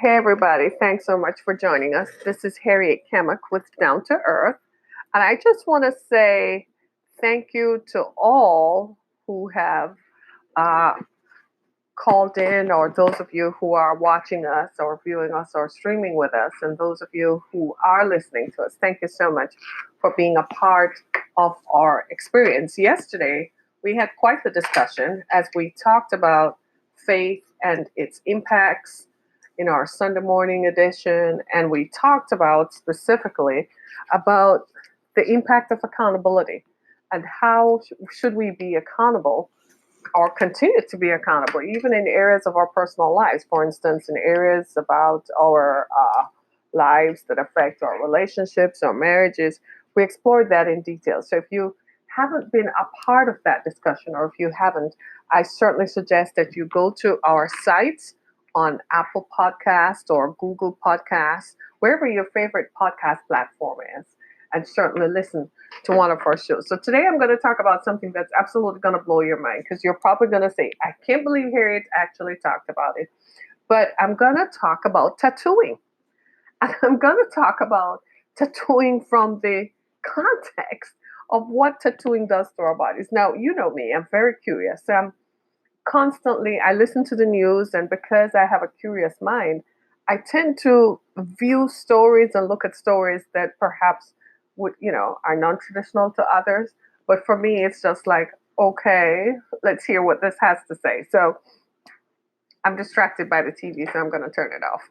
Hey, everybody. Thanks so much for joining us. This is Harriet Kamak with Down to Earth. And I just want to say thank you to all who have uh, called in, or those of you who are watching us, or viewing us, or streaming with us, and those of you who are listening to us. Thank you so much for being a part of our experience. Yesterday, we had quite the discussion as we talked about faith and its impacts in our Sunday morning edition, and we talked about specifically about the impact of accountability and how should we be accountable or continue to be accountable, even in areas of our personal lives. For instance, in areas about our lives that affect our relationships, our marriages, we explored that in detail. So if you haven't been a part of that discussion, or if you haven't, I certainly suggest that you go to our sites on Apple Podcasts or Google Podcasts, wherever your favorite podcast platform is, and certainly listen to one of our shows. So today I'm going to talk about something that's absolutely going to blow your mind, because you're probably going to say, I can't believe Harriet actually talked about it. But I'm going to talk about tattooing. And I'm going to talk about tattooing from the context of what tattooing does to our bodies. Now, you know me, I'm very curious. I listen to the news, and because I have a curious mind, I tend to view stories and look at stories that perhaps are non-traditional to others. But for me, it's just like, okay, let's hear what this has to say. So I'm distracted by the TV, so I'm going to turn it off.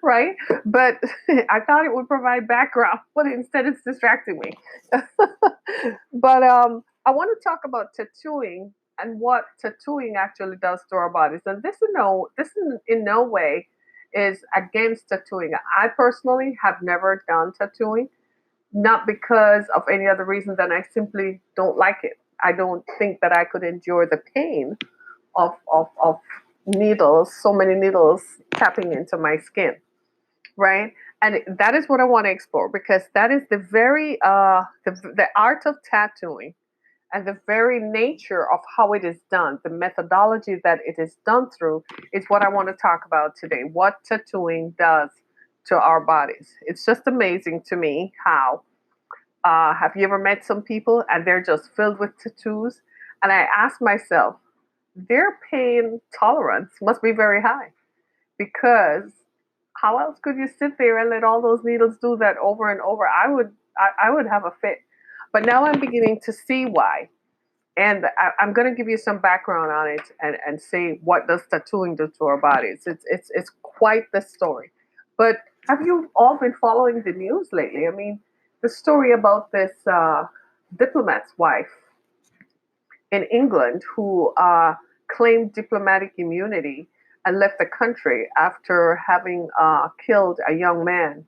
Right? But I thought it would provide background, but instead it's distracting me. But I want to talk about tattooing and what tattooing actually does to our bodies. And this in no way is against tattooing. I personally have never done tattooing, not because of any other reason than I simply don't like it. I don't think that I could endure the pain of needles, so many needles tapping into my skin, right? And that is what I want to explore, because that is the art of tattooing, and the very nature of how it is done, the methodology that it is done through, is what I want to talk about today. What tattooing does to our bodies. It's just amazing to me how. Have you ever met some people and they're just filled with tattoos? And I ask myself, their pain tolerance must be very high, because how else could you sit there and let all those needles do that over and over? I would have a fit. But now I'm beginning to see why. And I'm going to give you some background on it, and say what does tattooing do to our bodies. It's quite the story. But have you all been following the news lately? I mean, the story about this diplomat's wife in England who claimed diplomatic immunity and left the country after having killed a young man.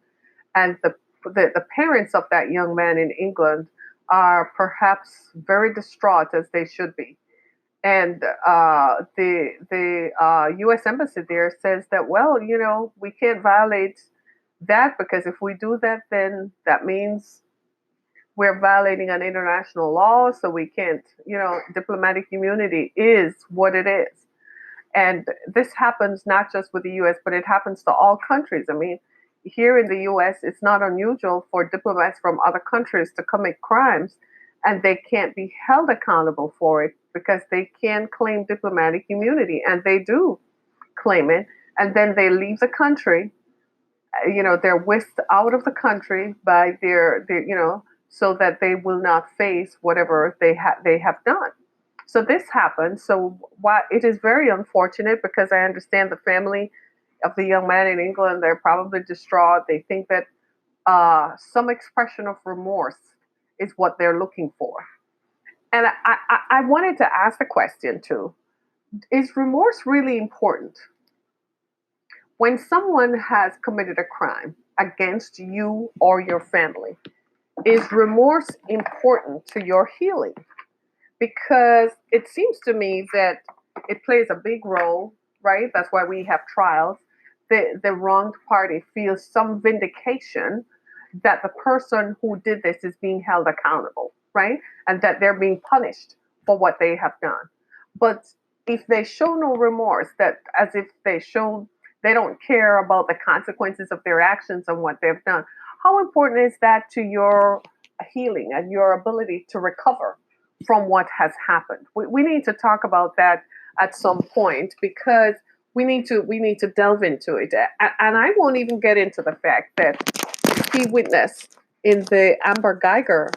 And the parents of that young man in England are perhaps very distraught, as they should be. And the U.S. embassy there says that, well, we can't violate that, because if we do that, then that means we're violating an international law, so we can't, diplomatic immunity is what it is. And this happens not just with the US, but it happens to all countries. I mean, here in the US, it's not unusual for diplomats from other countries to commit crimes, and they can't be held accountable for it because they can claim diplomatic immunity, and they do claim it. And then they leave the country. They're whisked out of the country by their so that they will not face whatever they have done. So this happens. So why it is very unfortunate, because I understand the family of the young man in England. They're probably distraught. They think that some expression of remorse is what they're looking for. And I wanted to ask the question too: is remorse really important? When someone has committed a crime against you or your family, is remorse important to your healing? Because it seems to me that it plays a big role, right? That's why we have trials. The wronged party feels some vindication that the person who did this is being held accountable, right? And that they're being punished for what they have done. But if they show no remorse, that as if they show They don't care about the consequences of their actions and what they've done. How important is that to your healing and your ability to recover from what has happened? We need to talk about that at some point because we need to delve into it. And I won't even get into the fact that the key witness in the Amber Geiger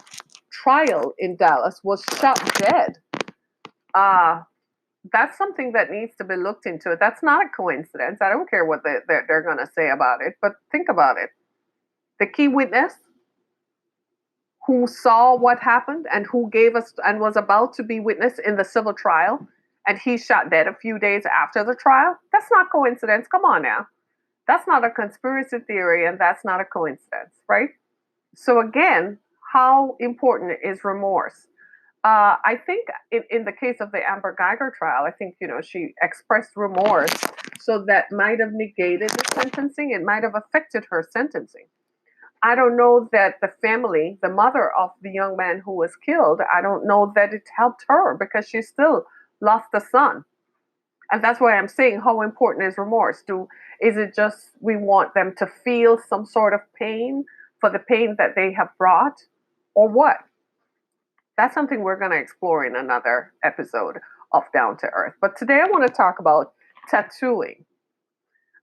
trial in Dallas was shot dead. Uh, that's something that needs to be looked into. That's not a coincidence. I don't care what they're going to say about it, but think about it. The key witness who saw what happened and who gave us and was about to be witness in the civil trial, and he shot dead a few days after the trial. That's not coincidence. Come on now. That's not a conspiracy theory, and that's not a coincidence, right? So again, how important is remorse? I think in the case of the Amber Geiger trial, I think she expressed remorse, so that might have negated the sentencing. It might have affected her sentencing. I don't know that the family, the mother of the young man who was killed, I don't know that it helped her because she still lost a son. And that's why I'm saying how important is remorse? Is it just we want them to feel some sort of pain for the pain that they have brought, or what? That's something we're going to explore in another episode of Down to Earth. But today I want to talk about tattooing,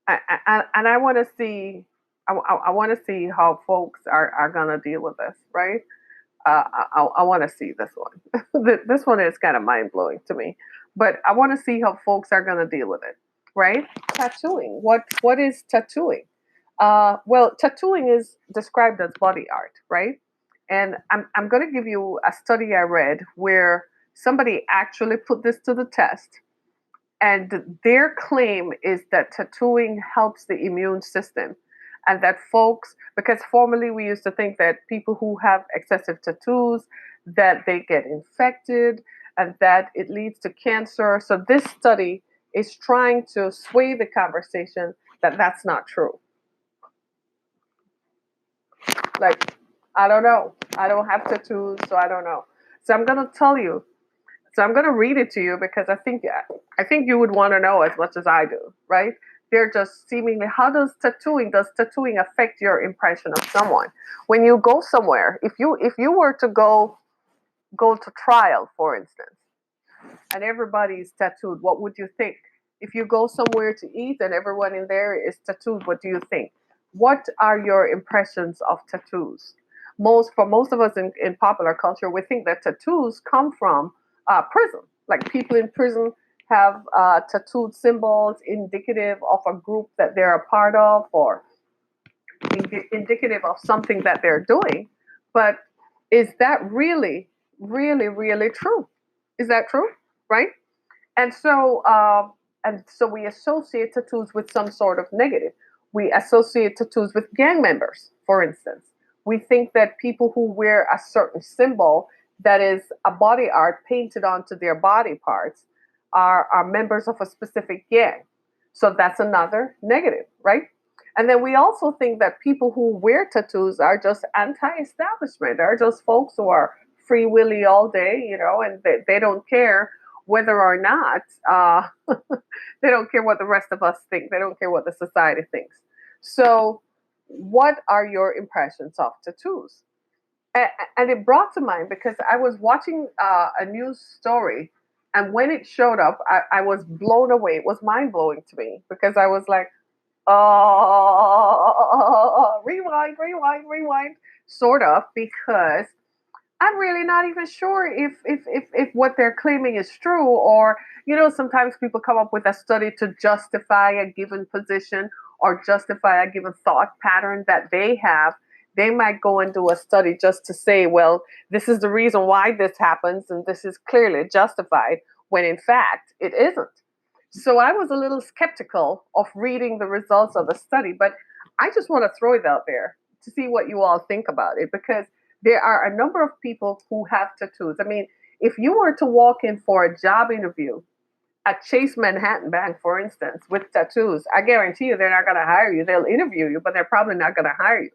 and I want to see. I want to see how folks are going to deal with this, right? I want to see this one. This one is kind of mind blowing to me, but I want to see how folks are going to deal with it, right? Tattooing. What is tattooing? Well, tattooing is described as body art, right? And I'm going to give you a study I read where somebody actually put this to the test. And their claim is that tattooing helps the immune system. And that folks, because formerly we used to think that people who have excessive tattoos, that they get infected and that it leads to cancer. So this study is trying to sway the conversation that that's not true. Like, I don't know. I don't have tattoos, so I don't know. So I'm going to tell you. So I'm going to read it to you because I think you would want to know as much as I do, right? They're just seemingly, how does tattooing affect your impression of someone? When you go somewhere, if you were to go to trial, for instance, and everybody's tattooed, what would you think? If you go somewhere to eat and everyone in there is tattooed, what do you think? What are your impressions of tattoos? For most of us in popular culture, we think that tattoos come from prison. Like people in prison have tattooed symbols indicative of a group that they're a part of, or indicative of something that they're doing. But is that really, really, really true? Is that true? Right? And so we associate tattoos with some sort of negative. We associate tattoos with gang members, for instance. We think that people who wear a certain symbol that is a body art painted onto their body parts are members of a specific gang. So that's another negative, right? And then we also think that people who wear tattoos are just anti-establishment, are just folks who are free willy all day, and they don't care whether or not they don't care what the rest of us think. They don't care what the society thinks. So, what are your impressions of tattoos? And it brought to mind because I was watching a news story, and when it showed up, I was blown away. It was mind blowing to me because I was like, oh, rewind, rewind, rewind, sort of, because I'm really not even sure if what they're claiming is true, or sometimes people come up with a study to justify a given position or justify a given thought pattern that they have. They might go and do a study just to say, well, this is the reason why this happens and this is clearly justified, when in fact it isn't. So I was a little skeptical of reading the results of the study, but I just want to throw it out there to see what you all think about it, because there are a number of people who have tattoos. I mean, if you were to walk in for a job interview at Chase Manhattan Bank, for instance, with tattoos, I guarantee you they're not going to hire you. They'll interview you, but they're probably not going to hire you.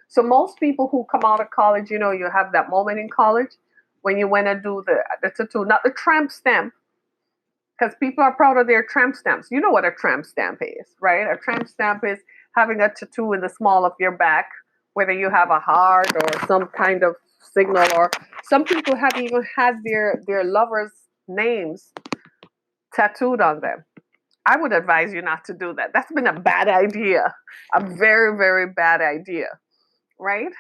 So most people who come out of college, you have that moment in college when you went and do the tattoo, not the tramp stamp, because people are proud of their tramp stamps. You know what a tramp stamp is, right? A tramp stamp is having a tattoo in the small of your back, whether you have a heart or some kind of signal, or some people have even had their lovers' names tattooed on them. I would advise you not to do that. That's been a bad idea, a very, very bad idea, right?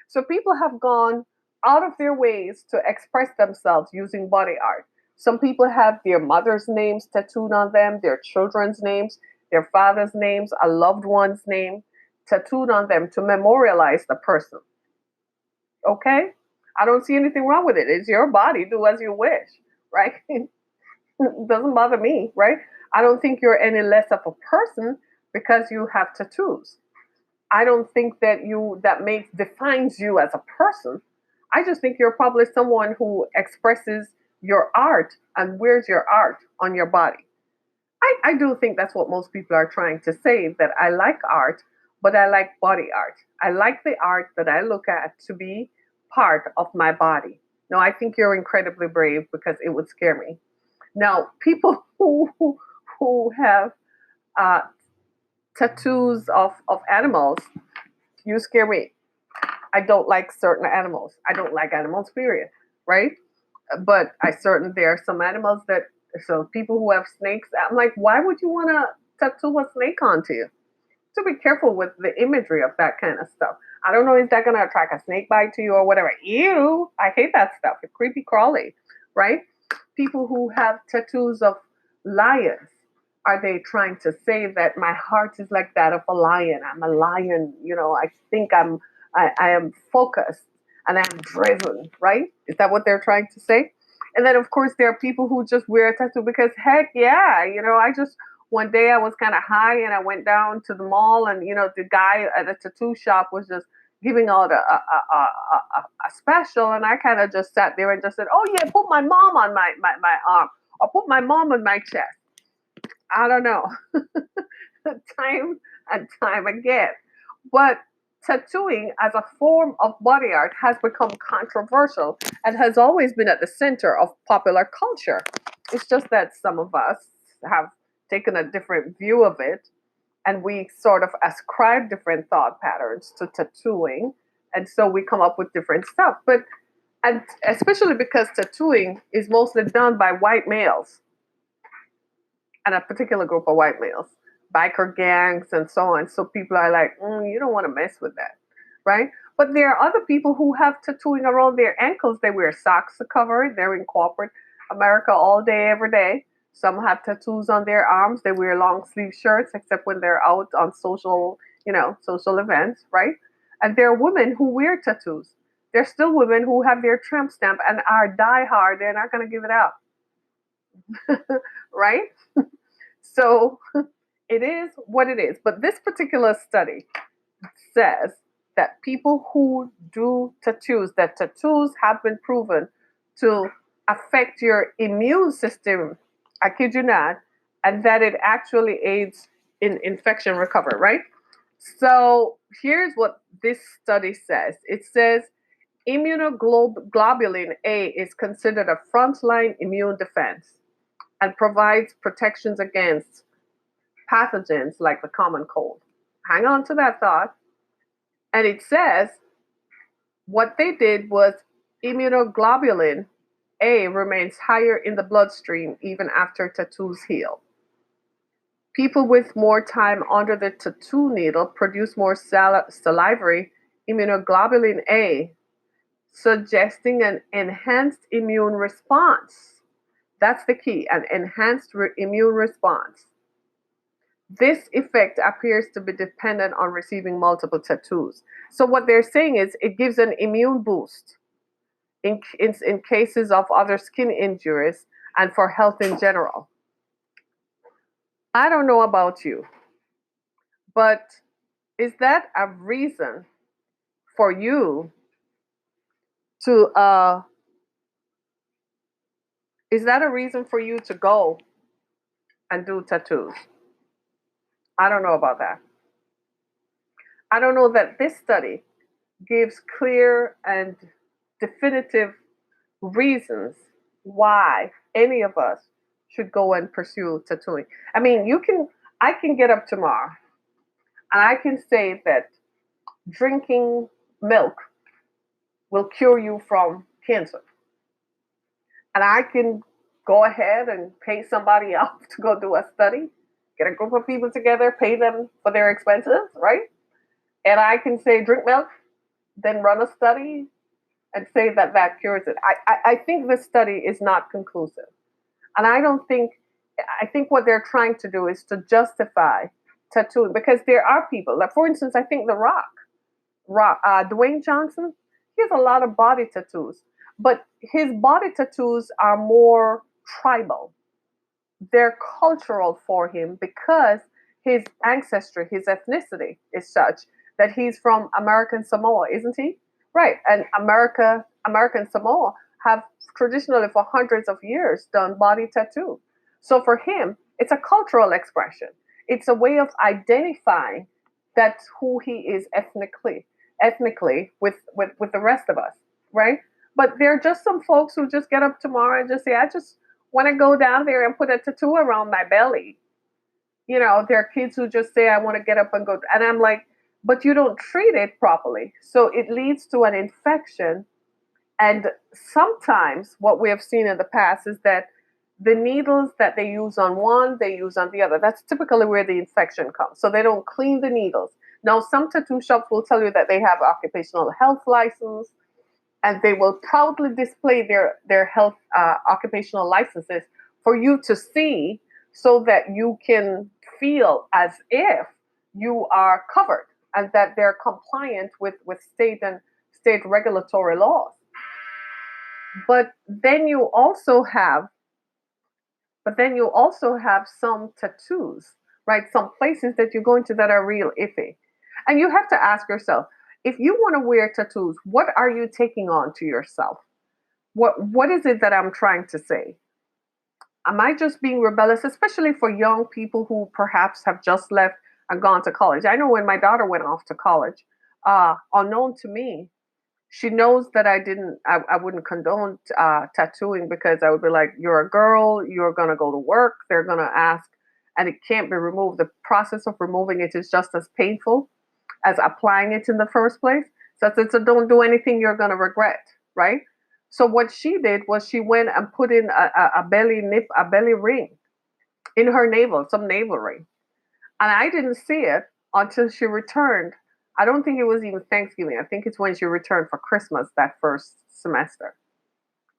So people have gone out of their ways to express themselves using body art. Some people have their mother's names tattooed on them, their children's names, their father's names, a loved one's name tattooed on them to memorialize the person. Okay? I don't see anything wrong with it. It's your body. Do as you wish, right? It doesn't bother me, right? I don't think you're any less of a person because you have tattoos. I don't think that makes defines you as a person. I just think you're probably someone who expresses your art and wears your art on your body. I do think that's what most people are trying to say, that I like art, but I like body art. I like the art that I look at to be part of my body. No, I think you're incredibly brave because it would scare me. Now, people who have uh, tattoos of animals, you scare me. I don't like certain animals. I don't like animals, period. Right? But there are some animals that, so people who have snakes, I'm like, why would you want to tattoo a snake onto you? So be careful with the imagery of that kind of stuff. I don't know, is that going to attract a snake bite to you or whatever? Ew, I hate that stuff. It's creepy crawly, right? People who have tattoos of lions, are they trying to say that my heart is like that of a lion? I'm a lion, I think I am focused and I'm driven, right? Is that what they're trying to say? And then of course there are people who just wear a tattoo because heck yeah, I just one day I was kind of high and I went down to the mall, and the guy at the tattoo shop was just giving out a special, and I kind of just sat there and just said, oh yeah, put my mom on my arm, or put my mom on my chest. I don't know. Time and time again. But tattooing as a form of body art has become controversial and has always been at the center of popular culture. It's just that some of us have taken a different view of it, and we sort of ascribe different thought patterns to tattooing. And so we come up with different stuff. And especially because tattooing is mostly done by white males and a particular group of white males, biker gangs and so on. So people are like, you don't want to mess with that, right? But there are other people who have tattooing around their ankles. They wear socks to cover it. They're in corporate America all day, every day. Some have tattoos on their arms. They wear long sleeve shirts, except when they're out on social events, right? And there are women who wear tattoos. There's still women who have their tramp stamp and are die hard. They're not going to give it up, right? So it is what it is. But this particular study says that people who do tattoos, that tattoos have been proven to affect your immune system, I kid you not, and that it actually aids in infection recovery, right? So here's what this study says. It says immunoglobulin A is considered a frontline immune defense and provides protections against pathogens like the common cold. Hang on to that thought. And it says what they did was immunoglobulin A remains higher in the bloodstream even after tattoos heal. People with more time under the tattoo needle produce more salivary immunoglobulin A, suggesting an enhanced immune response. That's the key, an enhanced immune response. This effect appears to be dependent on receiving multiple tattoos. So, what they're saying is it gives an immune boost in cases of other skin injuries and for health in general. I don't know about you, but is that a reason for you to, is that a reason for you to go and do tattoos? I don't know about that. I don't know that this study gives clear and definitive reasons why any of us should go and pursue tattooing. I mean, I can get up tomorrow and I can say that drinking milk will cure you from cancer. And I can go ahead and pay somebody else to go do a study, get a group of people together, pay them for their expenses, right? And I can say drink milk, then run a study and say that that cures it. I think this study is not conclusive. And I think what they're trying to do is to justify tattooing because there are people, like for instance, I think Dwayne Johnson, he has a lot of body tattoos, but his body tattoos are more tribal. They're cultural for him because his ancestry, his ethnicity is such that he's from American Samoa, isn't he? Right. And American Samoa have traditionally for hundreds of years done body tattoo. So for him, it's a cultural expression. It's a way of identifying that's who he is ethnically with the rest of us, right? But there are just some folks who just get up tomorrow and just say, I just want to go down there and put a tattoo around my belly. You know, there are kids who just say, I want to get up and go. And I'm like, but you don't treat it properly. So it leads to an infection. And sometimes what we have seen in the past is that the needles that they use on one, they use on the other. That's typically where the infection comes. So they don't clean the needles. Now, some tattoo shops will tell you that they have occupational health license and they will proudly display their health occupational licenses for you to see so that you can feel as if you are covered and that they're compliant with state regulatory laws. But then you also have some tattoos, right? Some places that you're going to that are real iffy. And you have to ask yourself, if you want to wear tattoos, what are you taking on to yourself? What is it that I'm trying to say? Am I just being rebellious, especially for young people who perhaps have just left and gone to college? I know when my daughter went off to college, unknown to me, she knows that I wouldn't condone tattooing because I would be like, you're a girl, you're going to go to work, they're going to ask, and it can't be removed. The process of removing it is just as painful as applying it in the first place. So don't do anything you're going to regret, right? So what she did was she went and put in a belly ring in her navel, some navel ring. And I didn't see it until she returned. I don't think it was even Thanksgiving. I think it's when she returned for Christmas that first semester.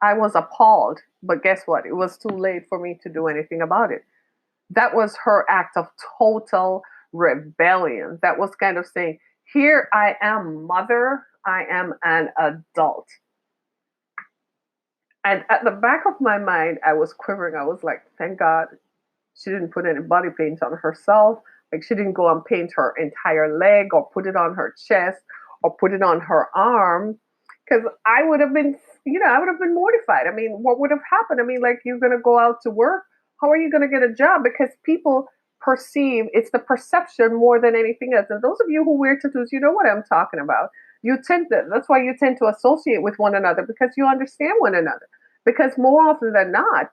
I was appalled, but guess what? It was too late for me to do anything about it. That was her act of total rebellion. That was kind of saying, here I am, mother, I am an adult. And at the back of my mind, I was quivering. I was like, thank God she didn't put any body paint on herself. Like she didn't go and paint her entire leg or put it on her chest or put it on her arm. Because I would have been, I would have been mortified. I mean, what would have happened? I mean, like you're going to go out to work. How are you going to get a job? Because people perceive it's the perception more than anything else. And those of you who wear tattoos, you know what I'm talking about. That's why you tend to associate with one another because you understand one another. Because more often than not,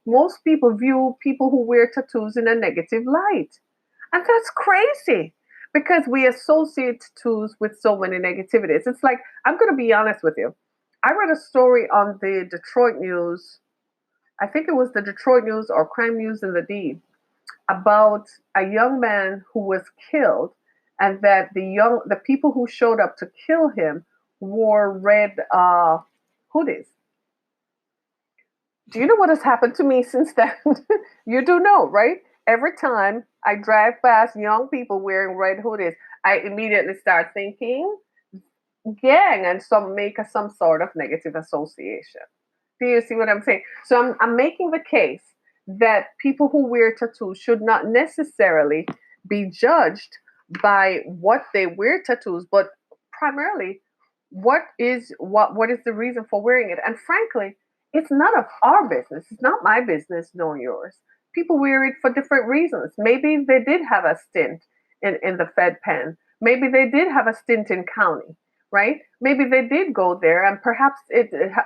most people view people who wear tattoos in a negative light. And that's crazy because we associate tattoos with so many negativities. It's like, I'm going to be honest with you. I read a story on the Detroit News. I think it was the Detroit News or Crime News in the D about a young man who was killed and that the people who showed up to kill him wore red hoodies. Do you know what has happened to me since then? You do know, right? Every time I drive past young people wearing red hoodies, I immediately start thinking gang and some sort of negative association. Do you see what I'm saying? So I'm making the case that people who wear tattoos should not necessarily be judged by what they wear tattoos, but primarily what is the reason for wearing it? And frankly, it's none of our business. It's not my business nor yours. People wear it for different reasons. Maybe they did have a stint in the Fed pen. Maybe they did have a stint in county, right? Maybe they did go there, and perhaps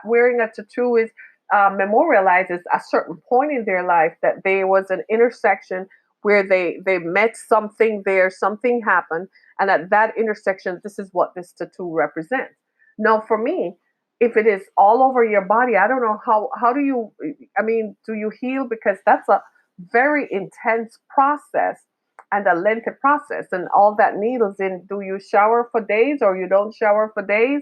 wearing a tattoo is memorializes a certain point in their life, that there was an intersection where they met something there, something happened, and at that intersection, this is what this tattoo represents. Now, for me, if it is all over your body, I don't know how do you, I mean, do you heal? Because that's a very intense process and a lengthy process, and all that needles in. Do you shower for days, or you don't shower for days?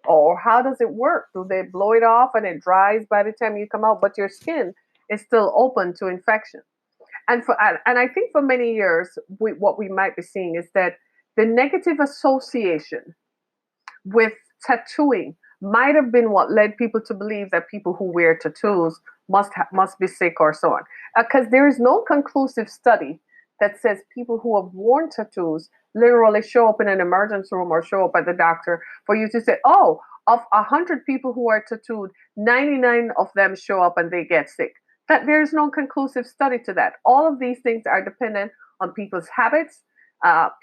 Or how does it work? Do they blow it off and it dries by the time you come out, but your skin is still open to infection? And I think for many years, what we might be seeing is that the negative association with tattooing might have been what led people to believe that people who wear tattoos must be sick or so on. Because there is no conclusive study that says people who have worn tattoos literally show up in an emergency room or show up at the doctor for you to say, oh, of 100 people who are tattooed, 99 of them show up and they get sick. That there is no conclusive study to that. All of these things are dependent on people's habits,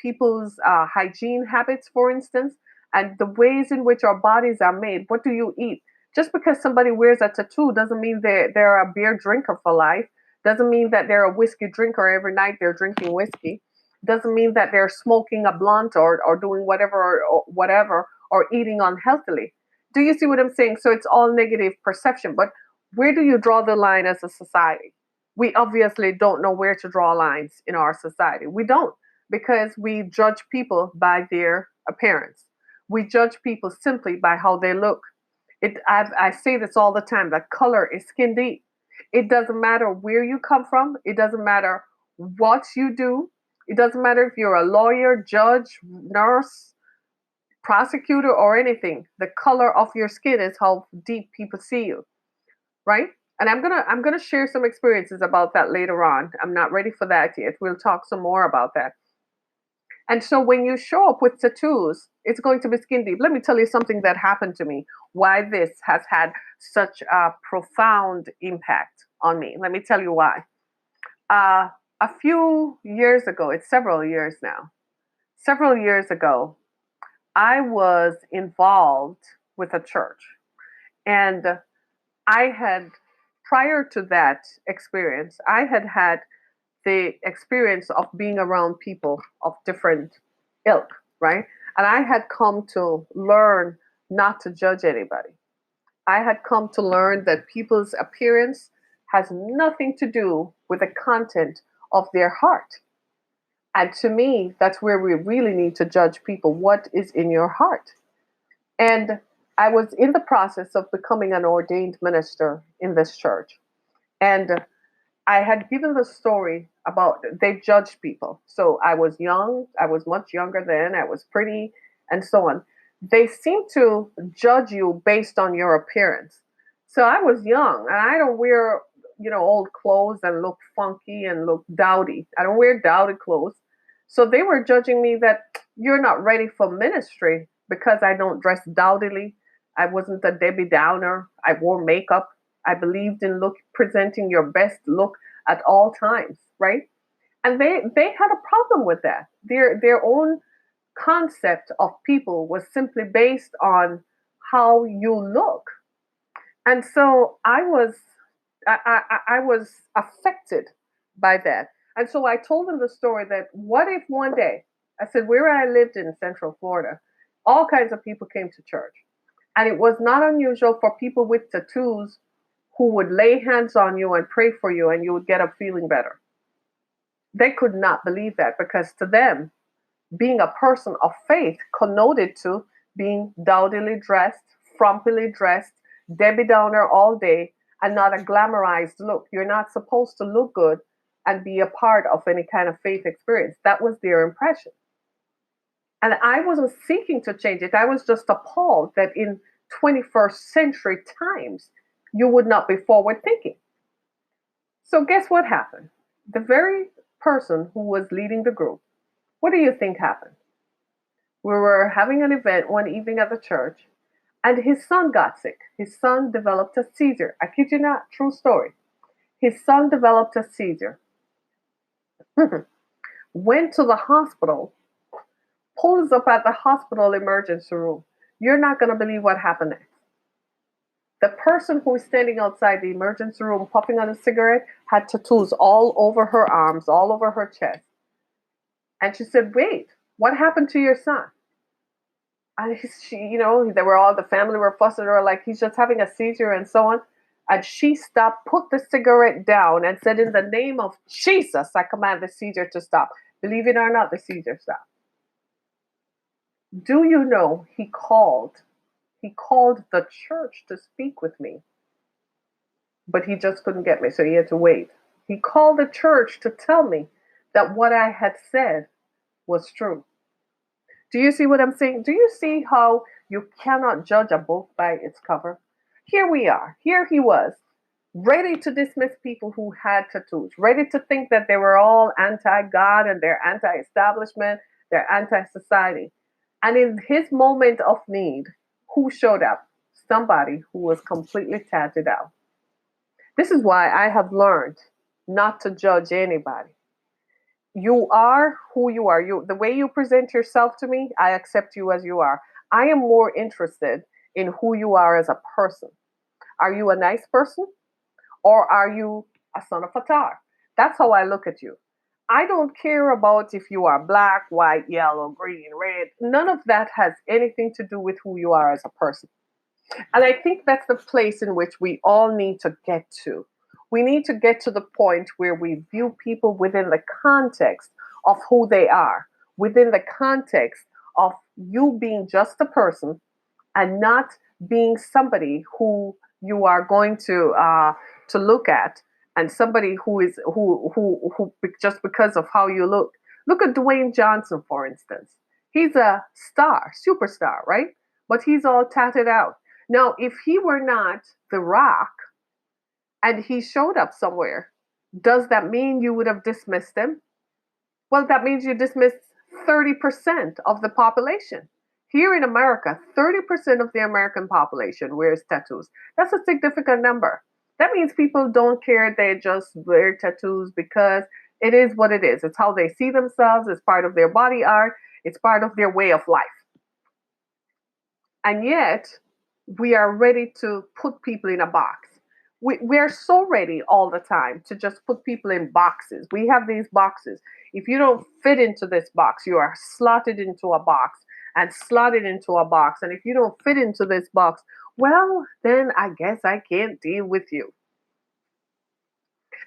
people's hygiene habits, for instance, and the ways in which our bodies are made. What do you eat? Just because somebody wears a tattoo doesn't mean they're a beer drinker for life. Doesn't mean that they're a whiskey drinker every night they're drinking whiskey. Doesn't mean that they're smoking a blunt or doing whatever or eating unhealthily. Do you see what I'm saying? So it's all negative perception. But where do you draw the line as a society? We obviously don't know where to draw lines in our society. We don't, because we judge people by their appearance. We judge people simply by how they look. I say this all the time, that color is skin deep. It doesn't matter where you come from. It doesn't matter what you do. It doesn't matter if you're a lawyer, judge, nurse, prosecutor, or anything. The color of your skin is how deep people see you, right? And I'm gonna share some experiences about that later on. I'm not ready for that yet. We'll talk some more about that. And so when you show up with tattoos, it's going to be skin deep. Let me tell you something that happened to me, why this has had such a profound impact on me. Let me tell you why. Uh, a few years ago, it's several years now, several years ago, I was involved with a church. And I had, prior to that experience, I had had the experience of being around people of different ilk, right? And I had come to learn not to judge anybody. I had come to learn that people's appearance has nothing to do with the content of their heart. And to me, that's where we really need to judge people. What is in your heart? And I was in the process of becoming an ordained minister in this church. And I had given the story about they judged people. So I was young, I was much younger then, I was pretty, and so on. They seem to judge you based on your appearance. So I was young, and I don't wear, old clothes and look funky and look dowdy. I don't wear dowdy clothes. So they were judging me that you're not ready for ministry because I don't dress dowdily. I wasn't a Debbie Downer. I wore makeup. I believed in presenting your best look at all times, right? And they had a problem with that. Their own concept of people was simply based on how you look. And so I was affected by that. And so I told them the story that what if one day, I said, where I lived in Central Florida, all kinds of people came to church. And it was not unusual for people with tattoos who would lay hands on you and pray for you and you would get up feeling better. They could not believe that, because to them, being a person of faith connoted to being dowdily dressed, frumpily dressed, Debbie Downer all day, and not a glamorized look. You're not supposed to look good and be a part of any kind of faith experience. That was their impression. And I wasn't seeking to change it. I was just appalled that in 21st century times, you would not be forward thinking. So, guess what happened? The very person who was leading the group, what do you think happened? We were having an event one evening at the church, and his son got sick. His son developed a seizure. I kid you not, true story. His son developed a seizure, went to the hospital, pulls up at the hospital emergency room. You're not going to believe what happened next. The person who is standing outside the emergency room puffing on a cigarette had tattoos all over her arms, all over her chest. And she said, "Wait, what happened to your son?" And they were all, the family were fussing at her like he's just having a seizure and so on. And she stopped, put the cigarette down, and said, "In the name of Jesus, I command the seizure to stop." Believe it or not, the seizure stopped. Do you know he called? He called the church to speak with me, but he just couldn't get me, so he had to wait. He called the church to tell me that what I had said was true. Do you see what I'm saying? Do you see how you cannot judge a book by its cover? Here we are. Here he was, ready to dismiss people who had tattoos, ready to think that they were all anti God and they're anti establishment, they're anti society. And in his moment of need, who showed up? Somebody who was completely tatted out. This is why I have learned not to judge anybody. You are who you are. The way you present yourself to me, I accept you as you are. I am more interested in who you are as a person. Are you a nice person, or are you a son of a tar? That's how I look at you. I don't care about if you are black, white, yellow, green, red. None of that has anything to do with who you are as a person. And I think that's the place in which we all need to get to. We need to get to the point where we view people within the context of who they are, within the context of you being just a person and not being somebody who you are going to look at, and somebody who just because of how you look. Look at Dwayne Johnson, for instance. He's a star, superstar, right? But he's all tatted out. Now, if he were not The Rock and he showed up somewhere, does that mean you would have dismissed him? Well, that means you dismissed 30% of the population. Here in America, 30% of the American population wears tattoos. That's a significant number. That means people don't care, they just wear tattoos because it is what it is. It's how they see themselves, it's part of their body art, it's part of their way of life. And yet, we are ready to put people in a box. We're so ready all the time to just put people in boxes. We have these boxes. If you don't fit into this box, you are slotted into a box and slotted into a box. And if you don't fit into this box, well, then I guess I can't deal with you.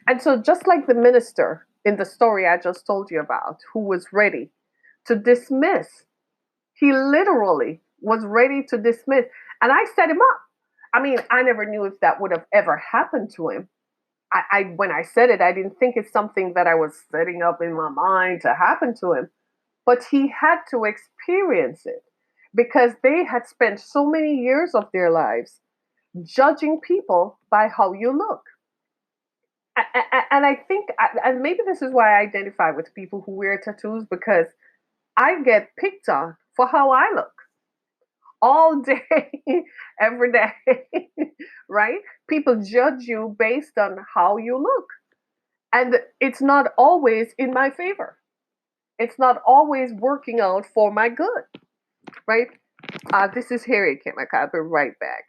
And so, just like the minister in the story I just told you about, who was ready to dismiss, he literally was ready to dismiss. And I set him up. I mean, I never knew if that would have ever happened to him. When I said it, I didn't think it's something that I was setting up in my mind to happen to him. But he had to experience it because they had spent so many years of their lives judging people by how you look. And I think, and maybe this is why I identify with people who wear tattoos, because I get picked on for how I look all day, every day, right? People judge you based on how you look. And it's not always in my favor. It's not always working out for my good, right? This is Harriet. I'll be right back.